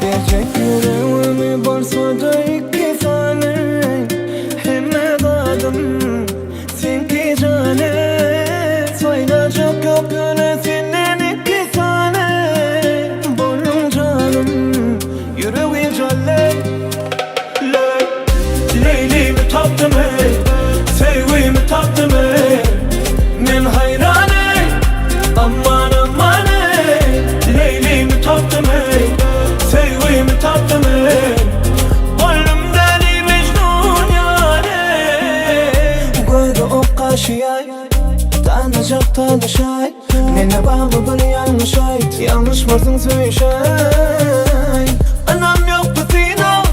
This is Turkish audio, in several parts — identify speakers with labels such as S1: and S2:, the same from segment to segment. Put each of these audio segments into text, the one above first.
S1: Gerçek yüreğimi borsada iki tane Hemmedadım senki cane Sayılacak yok yönetinden iki tane Boynum canım yüreğim calle Leylimi taptım ey Sevgimi taptım ey Men hayran ey Aman aman ey Leylimi taptım ey Sevgimi taptım ey Gönlüm deli Mecnun yâre Göğde ok kaşıyay Tanışak tanışay Nene bağlı bir yanlış ait Yanlış mısın söyşay Anam yok bu zina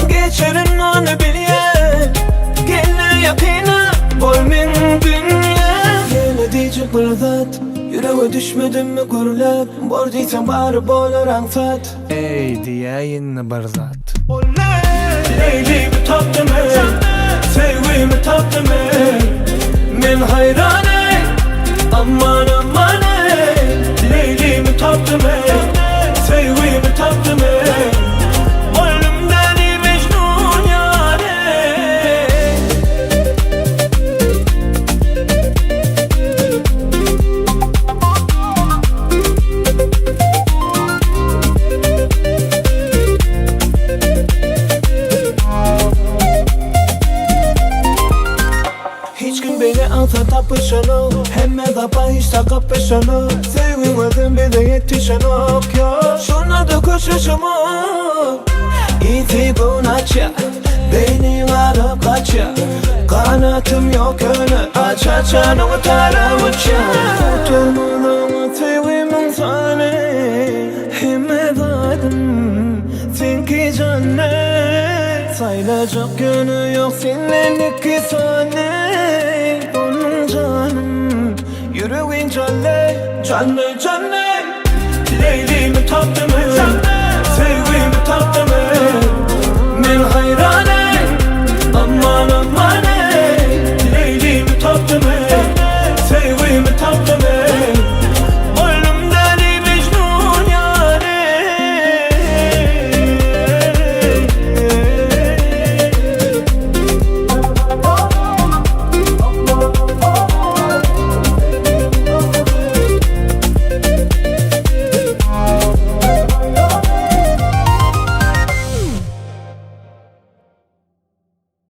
S1: Geçerin onu bilye Gel yakina Bolmin dünya Yine diyecek bir zat Yüreğe düşmedim mi gurulep Bordiysen bari bol rangsat Ey diyeyim bir zat Leylimi taptım ey Sevgimi taptım ey Men hayran ey Aman aman ey Leylimi taptım ey Sevgimi taptım ey Gönlüm deli Mecnun yâre Hiç gün beni alsa tapışan o Hemme dapa hiç takapışan o Sevgimedim bir de yetişen ok ya Şuna da koşuşum o İti gün açya Beynim arıp kaçya Kanatım yok öne Aç açan o taraf uçya Oturmadan sevgimin sani Hemme dadım Senki cennet Sayılacak yönü yok senin iki tane Onun canım yüreğin canle Canle canle Leylimi taptım ey Sevgimi taptım ey Men hayran